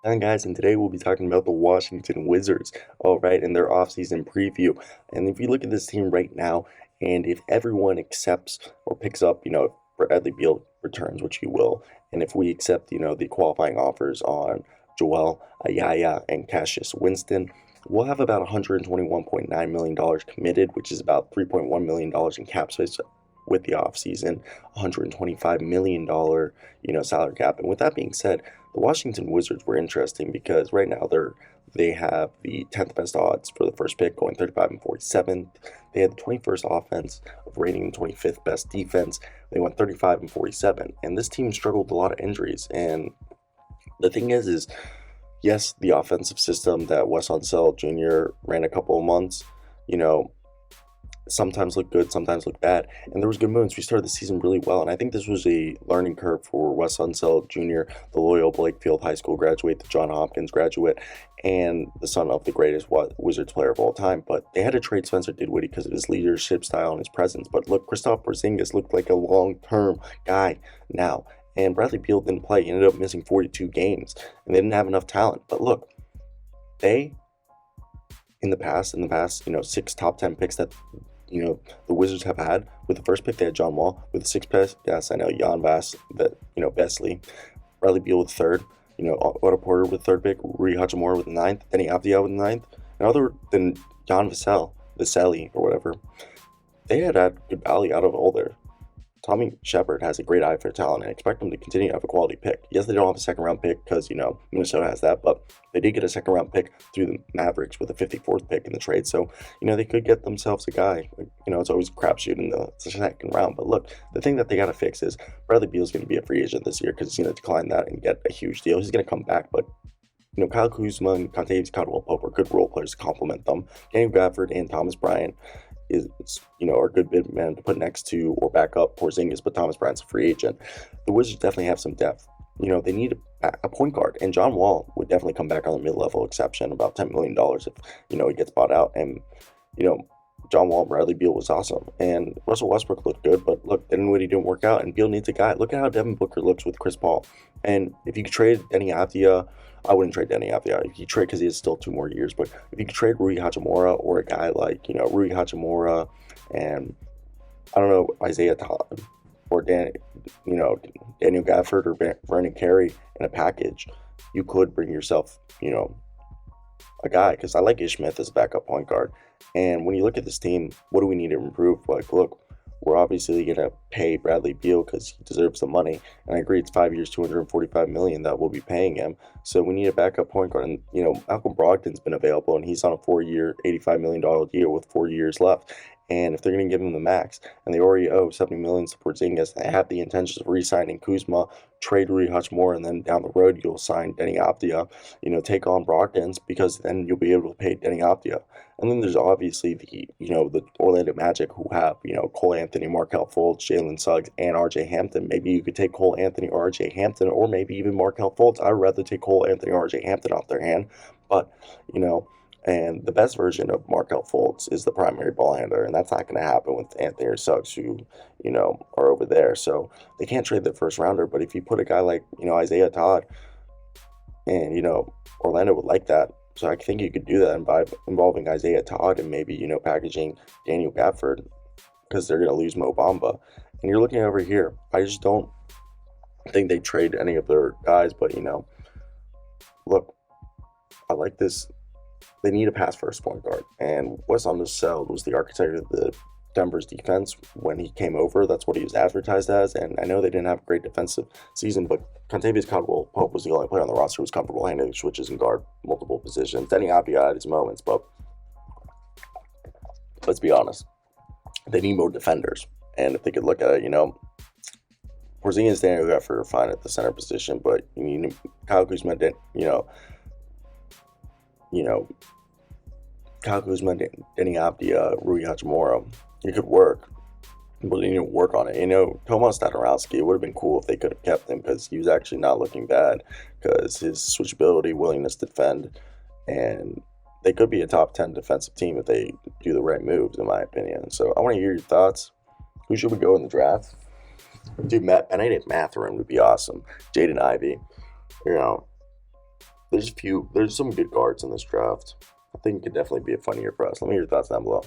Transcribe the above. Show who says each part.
Speaker 1: Hi guys, and today we'll be talking about the Washington Wizards, all right, and their offseason preview. And if you look at this team right now, and if everyone accepts or picks up, if Bradley Beal returns, which he will, and if we accept, the qualifying offers on Joel Ayaya and Cassius Winston, we'll have about $121.9 million committed, which is about $3.1 million in cap space with the offseason, $125 million, salary cap. And with that being said, the Washington Wizards were interesting because right now they have the 10th best odds for the first pick, going 35 and 47. They had the 21st offense of rating and 25th best defense. They went 35 and 47. And this team struggled with a lot of injuries. And the thing is yes, the offensive system that Wes Unseld Jr. ran a couple of months, you know, sometimes look good, sometimes look bad. And there was good moments. We started the season really well, and I think this was a learning curve for Wes Unseld Jr., the loyal Blakefield High School graduate, the John Hopkins graduate, and the son of the greatest Wizards player of all time. But they had to trade Spencer Dinwiddie because of his leadership style and his presence. But look, Kristaps Porziņģis looked like a long-term guy now. And Bradley Beal didn't play. He ended up missing 42 games, and they didn't have enough talent. But look, they in the past, six top 10 picks that the Wizards have had. With the first pick, they had John Wall. With the sixth pick, yes, I know, Jan Bass, Besley, Bradley Beal with third, Otto Porter with third pick, Rui Hachimura with the ninth, Denny Avdija with the ninth, and other than Jan Vesely, or whatever, they had good value out of all their. Tommy Sheppard has a great eye for talent, and I expect them to continue to have a quality pick. Yes, they don't have a second round pick because, Minnesota has that, but they did get a second round pick through the Mavericks with a 54th pick in the trade. So, they could get themselves a guy. It's always a crapshoot in the second round. But look, the thing that they got to fix is Bradley Beal is going to be a free agent this year because he's going to decline that and get a huge deal. He's going to come back, but Kyle Kuzma and Kentavious Caldwell-Pope are good role players to complement them. Gafford and Thomas Bryant are good bid men to put next to or back up Porziņģis, but Thomas Bryant's a free agent. The Wizards definitely have some depth. They need a point guard, and John Wall would definitely come back on the mid-level exception, about $10 million if, he gets bought out. And, John Wall, Bradley Beal was awesome, and Russell Westbrook looked good, but look, Dinwiddie didn't work out, and Beal needs a guy. Look at how Devin Booker looks with Chris Paul. And if you could trade Denny Avdija, I wouldn't trade Denny Avdija. If you trade, because he has still 2 more years, but if you could trade Rui Hachimura or a guy like, Rui Hachimura and, I don't know, Isaiah Todd or Daniel Gafford or Vernon Carey in a package, you could bring yourself, a guy, because I like Ish Smith as a backup point guard. And when you look at this team, what do we need to improve? Like, look, we're obviously going to pay Bradley Beal because he deserves the money. And I agree, it's 5 years, $245 million that we'll be paying him. So we need a backup point guard. And, Malcolm Brogdon's been available, and he's on a 4-year, $85 million deal with 4 years left. And if they're going to give him the max, and they already owe $70 million to Porziņģis, they have the intentions of re-signing Kuzma, trade Rui Hachimura, and then down the road you'll sign Denny Avdija, take on Brogdon's, because then you'll be able to pay Denny Avdija. And then there's obviously the Orlando Magic, who have, Cole Anthony, Markelle Fultz, Jalen Suggs, and RJ Hampton. Maybe you could take Cole Anthony or RJ Hampton, or maybe even Markelle Fultz. I'd rather take Cole Anthony or RJ Hampton off their hand. But, and the best version of Markelle Fultz is the primary ball handler, and that's not going to happen with Anthony or Suggs, who, are over there. So they can't trade the first rounder. But if you put a guy like, Isaiah Todd, and, Orlando would like that. So I think you could do that by involving Isaiah Todd and maybe, packaging Daniel Gafford, because they're going to lose Mo Bamba. And you're looking over here. I just don't think they trade any of their guys, but, look, I like this. They need a pass-first point guard, and Wes Unseld was the architect of the Denver's defense when he came over. That's what he was advertised as, and I know they didn't have a great defensive season, but Kentavious Caldwell-Pope was the only player on the roster who was comfortable handling switches and guard multiple positions. Denny Avdija had his moments, but let's be honest, they need more defenders. And if they could look at it, Porziņģis and Daniel Gafford are fine at the center position, but you need Kyle Kuzma, Kyle Kuzma, Denny Avdija, Rui Hachimura, it could work, but they need to work on it. Tomas Tatarowski, it would have been cool if they could have kept him, because he was actually not looking bad, because his switchability, willingness to defend, and they could be a top 10 defensive team if they do the right moves, in my opinion. So I want to hear your thoughts. Who should we go in the draft? Dude, Benedict Mathurin would be awesome. Jaden Ivey, there's some good guards in this draft. I think it could definitely be a fun year for us. Let me hear your thoughts down below.